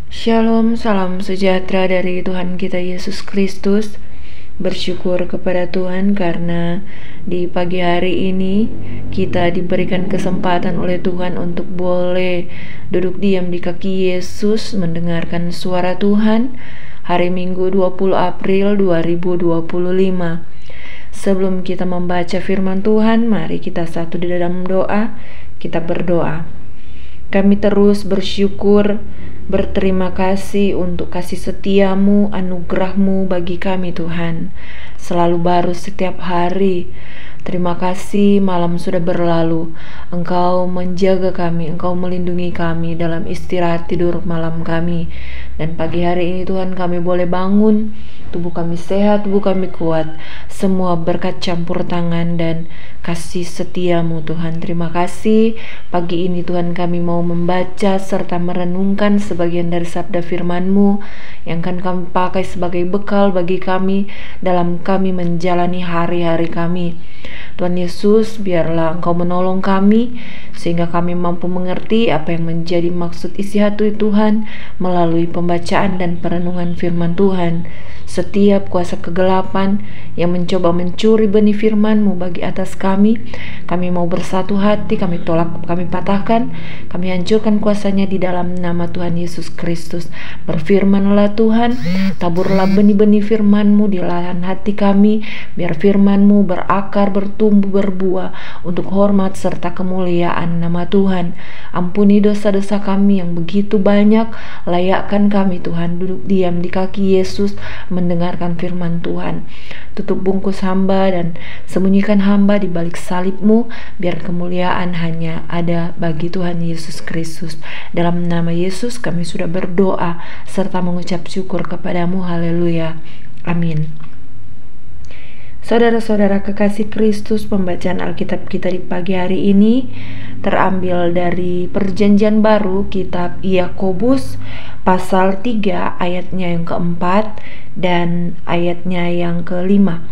Shalom, salam sejahtera dari Tuhan kita Yesus Kristus. Bersyukur kepada Tuhan karena di pagi hari ini kita diberikan kesempatan oleh Tuhan untuk boleh duduk diam di kaki Yesus, mendengarkan suara Tuhan. Hari Minggu 20 April 2025. Sebelum kita membaca firman Tuhan, mari kita satu di dalam doa. Kita berdoa. Kami terus bersyukur, berterima kasih untuk kasih setiamu, anugerahmu bagi kami Tuhan. Selalu baru setiap hari. Terima kasih malam sudah berlalu. Engkau menjaga kami, Engkau melindungi kami dalam istirahat tidur malam kami. Dan pagi hari ini Tuhan kami boleh bangun, tubuh kami sehat, tubuh kami kuat. Semua berkat campur tangan dan kasih setiamu Tuhan. Terima kasih pagi ini Tuhan kami mau membaca serta merenungkan sebagian dari sabda firman-Mu yang akan kami pakai sebagai bekal bagi kami dalam kami menjalani hari-hari kami. Tuhan Yesus, biarlah Engkau menolong kami sehingga kami mampu mengerti apa yang menjadi maksud isi hati Tuhan melalui pembacaan dan perenungan firman Tuhan. Setiap kuasa kegelapan yang mencoba mencuri benih firman-Mu bagi atas kami mau bersatu hati, kami tolak, kami patahkan, kami hancurkan kuasanya di dalam nama Tuhan Yesus Kristus. Berfirmanlah Tuhan, taburlah benih-benih firman-Mu di lahan hati kami, biar firman-Mu berakar, bertumbuh, berbuah untuk hormat serta kemuliaan nama Tuhan. Ampuni dosa-dosa kami yang begitu banyak, layakkan kami Tuhan duduk diam di kaki Yesus mendengarkan firman Tuhan. Tutup bungkus hamba dan sembunyikan hamba di balik salib-Mu, biar kemuliaan hanya ada bagi Tuhan Yesus Kristus. Dalam nama Yesus kami sudah berdoa serta mengucap syukur kepadamu. Haleluya. Amin. Saudara-saudara kekasih Kristus, pembacaan Alkitab kita di pagi hari ini terambil dari Perjanjian Baru, kitab Yakobus pasal 3 ayatnya yang keempat dan ayatnya yang kelima.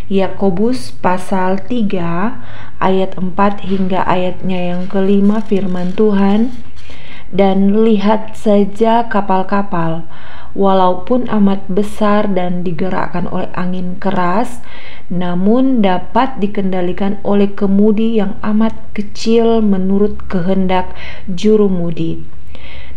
Yakobus pasal 3 ayat 4 hingga ayatnya yang kelima, firman Tuhan. Dan lihat saja kapal-kapal, walaupun amat besar dan digerakkan oleh angin keras, namun dapat dikendalikan oleh kemudi yang amat kecil menurut kehendak jurumudi.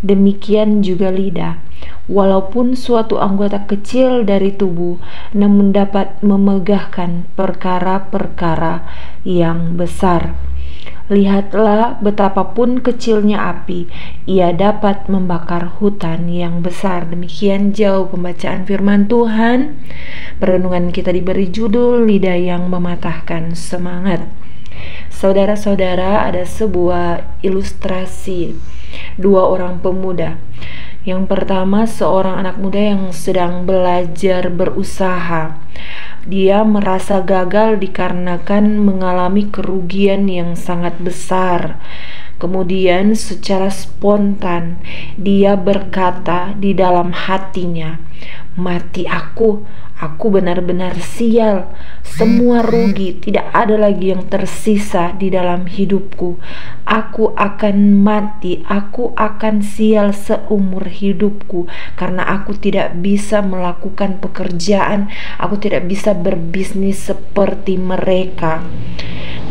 Demikian juga lidah, walaupun suatu anggota kecil dari tubuh, namun dapat memegahkan perkara-perkara yang besar. Lihatlah betapapun kecilnya api, ia dapat membakar hutan yang besar. Demikian jauh pembacaan firman Tuhan. Perenungan kita diberi judul Lidah yang Mematahkan Semangat. Saudara-saudara, ada sebuah ilustrasi dua orang pemuda. Yang pertama, seorang anak muda yang sedang belajar berusaha. Dia merasa gagal dikarenakan mengalami kerugian yang sangat besar. Kemudian secara spontan dia berkata di dalam hatinya, "Mati aku benar-benar sial. Semua rugi, tidak ada lagi yang tersisa di dalam hidupku. Aku akan mati, aku akan sial seumur hidupku karena aku tidak bisa melakukan pekerjaan, aku tidak bisa berbisnis seperti mereka."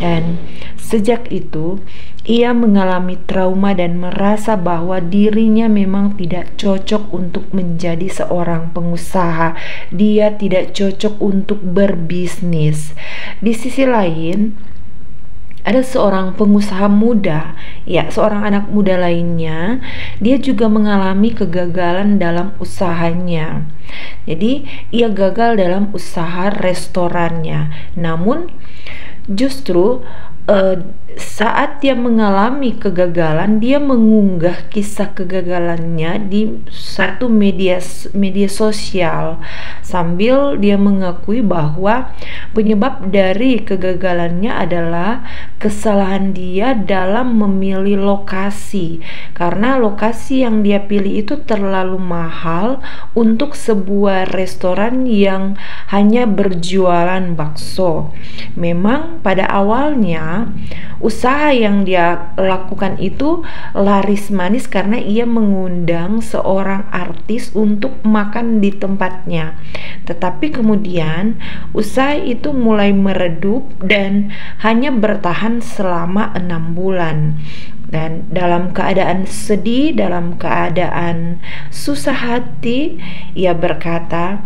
Dan sejak itu ia mengalami trauma dan merasa bahwa dirinya memang tidak cocok untuk menjadi seorang pengusaha. Dia tidak cocok untuk berbisnis. Di sisi lain, ada seorang pengusaha muda, seorang anak muda lainnya, dia juga mengalami kegagalan dalam usahanya. Jadi, ia gagal dalam usaha restorannya. Namun, justru saat dia mengalami kegagalan, dia mengunggah kisah kegagalannya di satu media sosial sambil dia mengakui bahwa penyebab dari kegagalannya adalah kesalahan dia dalam memilih lokasi, karena lokasi yang dia pilih itu terlalu mahal untuk sebuah restoran yang hanya berjualan bakso. Memang pada awalnya pertama, usaha yang dia lakukan itu laris manis karena ia mengundang seorang artis untuk makan di tempatnya. Tetapi kemudian usaha itu mulai meredup dan hanya bertahan selama 6 bulan. Dan dalam keadaan sedih, dalam keadaan susah hati, ia berkata,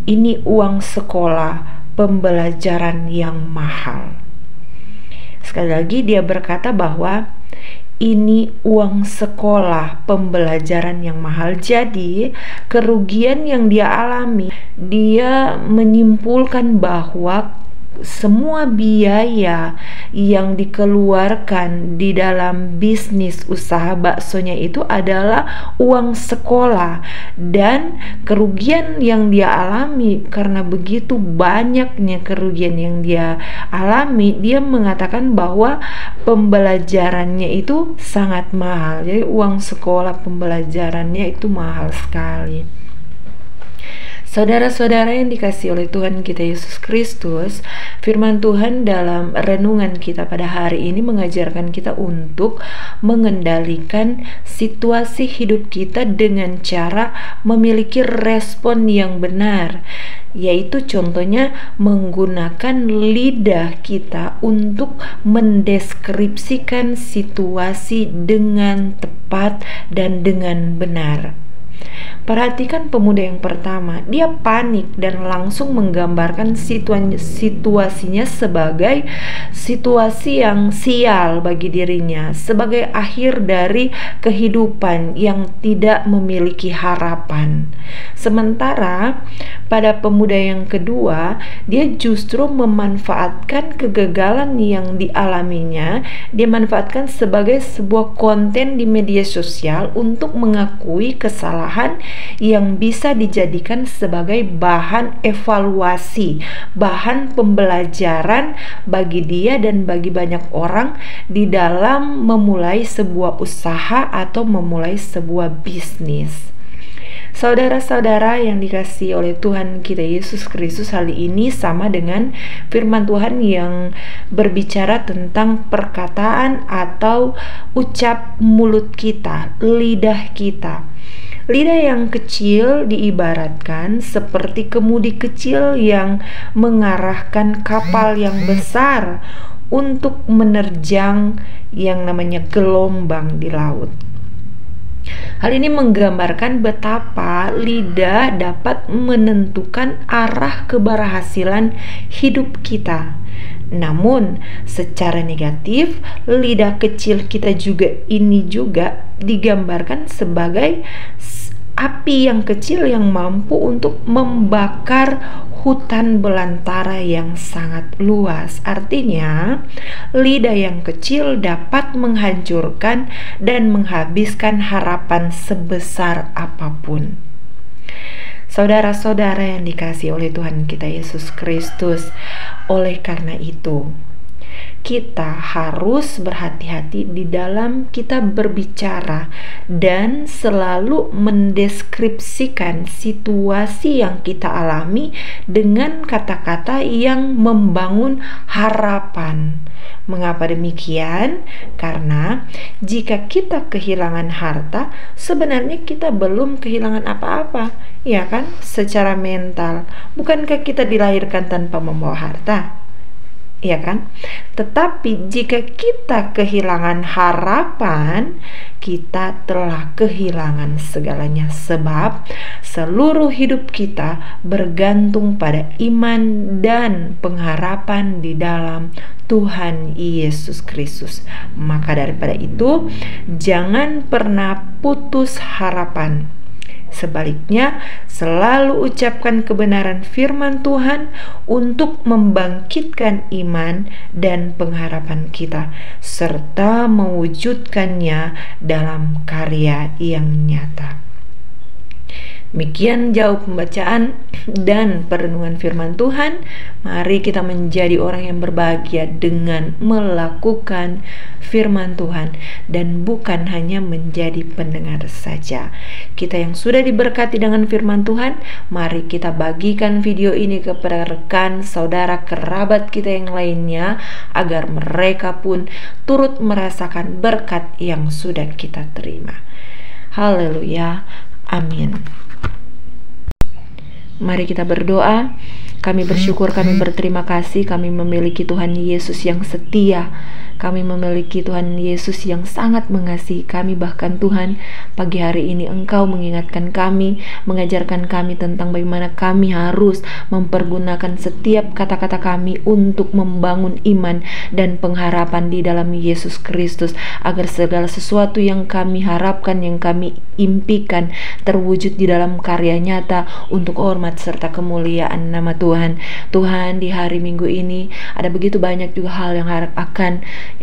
"Ini uang sekolah pembelajaran yang mahal." Sekali lagi dia berkata bahwa ini uang sekolah pembelajaran yang mahal. Jadi kerugian yang dia alami, dia menyimpulkan bahwa semua biaya yang dikeluarkan di dalam bisnis usaha baksonya itu adalah uang sekolah, dan kerugian yang dia alami karena begitu banyaknya kerugian yang dia alami, dia mengatakan bahwa pembelajarannya itu sangat mahal. Jadi uang sekolah pembelajarannya itu mahal sekali. Saudara-saudara yang dikasihi oleh Tuhan kita Yesus Kristus, firman Tuhan dalam renungan kita pada hari ini mengajarkan kita untuk mengendalikan situasi hidup kita dengan cara memiliki respon yang benar, yaitu contohnya menggunakan lidah kita untuk mendeskripsikan situasi dengan tepat dan dengan benar. Perhatikan pemuda yang pertama, dia panik dan langsung menggambarkan situasinya sebagai situasi yang sial bagi dirinya, sebagai akhir dari kehidupan yang tidak memiliki harapan. Sementara pada pemuda yang kedua, dia justru memanfaatkan kegagalan yang dialaminya, dia manfaatkan sebagai sebuah konten di media sosial untuk mengakui kesalahan yang bisa dijadikan sebagai bahan evaluasi, bahan pembelajaran bagi dia dan bagi banyak orang di dalam memulai sebuah usaha atau memulai sebuah bisnis. Saudara-saudara yang dikasihi oleh Tuhan kita Yesus Kristus, hal ini sama dengan firman Tuhan yang berbicara tentang perkataan atau ucap mulut kita, lidah kita. Lidah yang kecil diibaratkan seperti kemudi kecil yang mengarahkan kapal yang besar untuk menerjang yang namanya gelombang di laut. Hal ini menggambarkan betapa lidah dapat menentukan arah keberhasilan hidup kita. Namun secara negatif, lidah kecil kita juga digambarkan sebagai api yang kecil yang mampu untuk membakar hutan belantara yang sangat luas. Artinya, lidah yang kecil dapat menghancurkan dan menghabiskan harapan sebesar apapun. Saudara-saudara yang dikasihi oleh Tuhan kita Yesus Kristus, oleh karena itu kita harus berhati-hati di dalam kita berbicara dan selalu mendeskripsikan situasi yang kita alami dengan kata-kata yang membangun harapan. Mengapa demikian? Karena jika kita kehilangan harta, sebenarnya kita belum kehilangan apa-apa, ya kan? Secara mental, bukankah kita dilahirkan tanpa membawa harta? Ya kan? Tetapi jika kita kehilangan harapan, kita telah kehilangan segalanya, sebab seluruh hidup kita bergantung pada iman dan pengharapan di dalam Tuhan Yesus Kristus. Maka daripada itu, jangan pernah putus harapan. Sebaliknya, selalu ucapkan kebenaran firman Tuhan untuk membangkitkan iman dan pengharapan kita, serta mewujudkannya dalam karya yang nyata. Demikian jauh pembacaan dan perenungan firman Tuhan. Mari kita menjadi orang yang berbahagia dengan melakukan firman Tuhan dan bukan hanya menjadi pendengar saja. Kita yang sudah diberkati dengan firman Tuhan, mari kita bagikan video ini kepada rekan, saudara, kerabat kita yang lainnya agar mereka pun turut merasakan berkat yang sudah kita terima. Haleluya. Amin. Mari kita berdoa. Kami bersyukur, kami berterima kasih, kami memiliki Tuhan Yesus yang setia. Kami memiliki Tuhan Yesus yang sangat mengasihi kami. Bahkan Tuhan, pagi hari ini Engkau mengingatkan kami, mengajarkan kami tentang bagaimana kami harus mempergunakan setiap kata-kata kami untuk membangun iman dan pengharapan di dalam Yesus Kristus, agar segala sesuatu yang kami harapkan, yang kami impikan, terwujud di dalam karya nyata untuk hormat serta kemuliaan nama Tuhan. Tuhan, di hari Minggu ini ada begitu banyak juga hal yang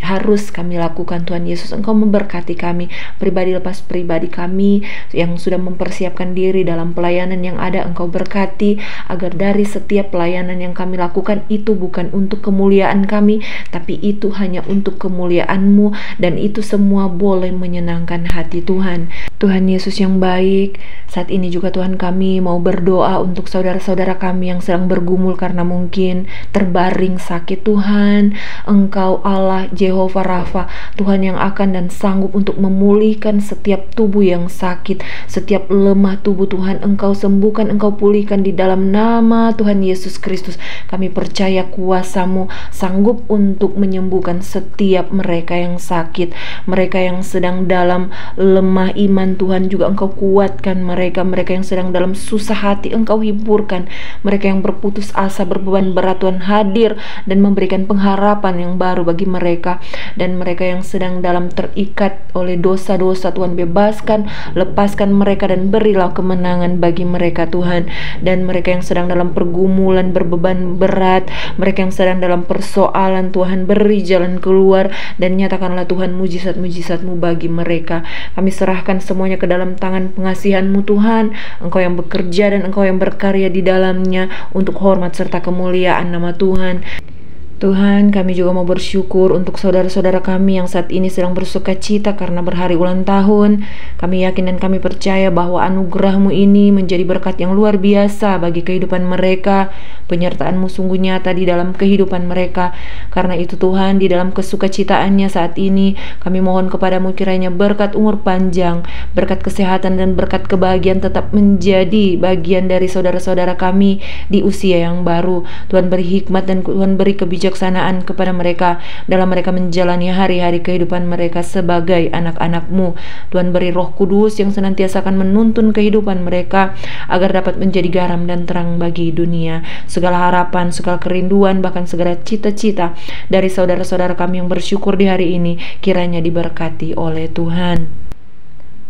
harus kami lakukan. Tuhan Yesus, Engkau memberkati kami pribadi lepas pribadi, kami yang sudah mempersiapkan diri dalam pelayanan yang ada. Engkau berkati agar dari setiap pelayanan yang kami lakukan itu bukan untuk kemuliaan kami, tapi itu hanya untuk kemuliaan-Mu, dan itu semua boleh menyenangkan hati Tuhan. Tuhan Yesus yang baik, saat ini juga Tuhan, kami mau berdoa untuk saudara-saudara kami yang sedang bergumul karena mungkin terbaring sakit. Tuhan, Engkau Allah Jehovah Rafa, Tuhan yang akan dan sanggup untuk memulihkan setiap tubuh yang sakit, setiap lemah tubuh. Tuhan, Engkau sembuhkan, Engkau pulihkan di dalam nama Tuhan Yesus Kristus. Kami percaya kuasa-Mu sanggup untuk menyembuhkan setiap mereka yang sakit, mereka yang sedang dalam lemah iman. Tuhan, juga Engkau kuatkan mereka yang sedang dalam susah hati, Engkau hiburkan mereka yang berputus asa, berbeban berat. Tuhan hadir dan memberikan pengharapan yang baru bagi mereka, dan mereka yang sedang dalam terikat oleh dosa-dosa, Tuhan bebaskan, lepaskan mereka dan berilah kemenangan bagi mereka Tuhan. Dan mereka yang sedang dalam pergumulan, berbeban berat, mereka yang sedang dalam persoalan, Tuhan beri jalan keluar dan nyatakanlah Tuhan mujizat-mujizat-Mu bagi mereka. Kami serahkan semuanya ke dalam tangan pengasihan-Mu Tuhan. Engkau yang bekerja dan Engkau yang berkarya di dalamnya untuk hormat serta kemuliaan nama Tuhan. Tuhan, kami juga mau bersyukur untuk saudara-saudara kami yang saat ini sedang bersuka cita karena berhari ulang tahun. Kami yakin dan kami percaya bahwa anugerah-Mu ini menjadi berkat yang luar biasa bagi kehidupan mereka. Penyertaan-Mu sungguh nyata di dalam kehidupan mereka. Karena itu Tuhan, di dalam kesukacitaannya saat ini, kami mohon kepada-Mu kiranya berkat umur panjang, berkat kesehatan dan berkat kebahagiaan tetap menjadi bagian dari saudara-saudara kami di usia yang baru. Tuhan beri hikmat dan Tuhan beri kebijaksanaan kepada mereka dalam mereka menjalani hari-hari kehidupan mereka sebagai anak-anak-Mu. Tuhan beri Roh Kudus yang senantiasa akan menuntun kehidupan mereka agar dapat menjadi garam dan terang bagi dunia. Segala harapan, segala kerinduan, bahkan segala cita-cita dari saudara-saudara kami yang bersyukur di hari ini kiranya diberkati oleh Tuhan.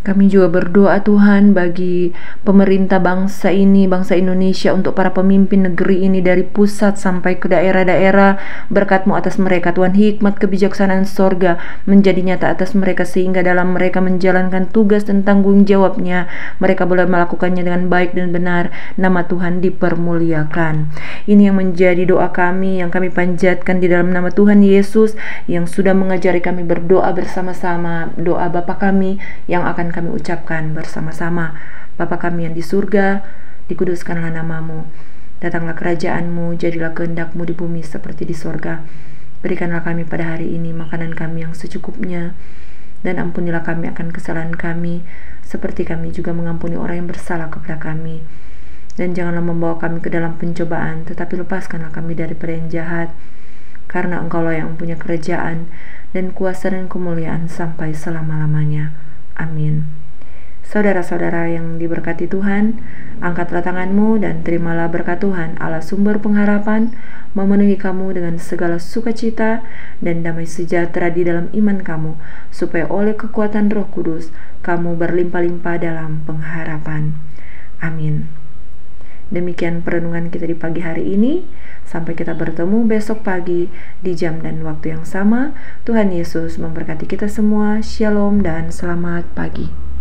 Kami juga berdoa Tuhan bagi pemerintah bangsa ini, bangsa Indonesia, untuk para pemimpin negeri ini dari pusat sampai ke daerah-daerah. Berkat-Mu atas mereka Tuhan, hikmat kebijaksanaan sorga menjadi nyata atas mereka, sehingga dalam mereka menjalankan tugas dan tanggung jawabnya, mereka boleh melakukannya dengan baik dan benar. Nama Tuhan dipermuliakan. Ini yang menjadi doa kami yang kami panjatkan di dalam nama Tuhan Yesus yang sudah mengajari kami berdoa bersama-sama. Doa Bapa kami yang akan kami ucapkan bersama-sama. Bapa kami yang di surga, dikuduskanlah nama-Mu, datanglah kerajaan-Mu, jadilah kehendak-Mu di bumi seperti di surga. Berikanlah kami pada hari ini makanan kami yang secukupnya, dan ampunilah kami akan kesalahan kami, seperti kami juga mengampuni orang yang bersalah kepada kami. Dan janganlah membawa kami ke dalam pencobaan, tetapi lepaskanlah kami daripada yang jahat, karena Engkaulah yang punya kerajaan dan kuasa dan kemuliaan sampai selama-lamanya. Amin. Saudara-saudara yang diberkati Tuhan, angkatlah tanganmu dan terimalah berkat Tuhan Allah sumber pengharapan memenuhi kamu dengan segala sukacita dan damai sejahtera di dalam iman kamu, supaya oleh kekuatan Roh Kudus kamu berlimpah-limpah dalam pengharapan. Amin. Demikian perenungan kita di pagi hari ini. Sampai kita bertemu besok pagi di jam dan waktu yang sama. Tuhan Yesus memberkati kita semua. Shalom dan selamat pagi.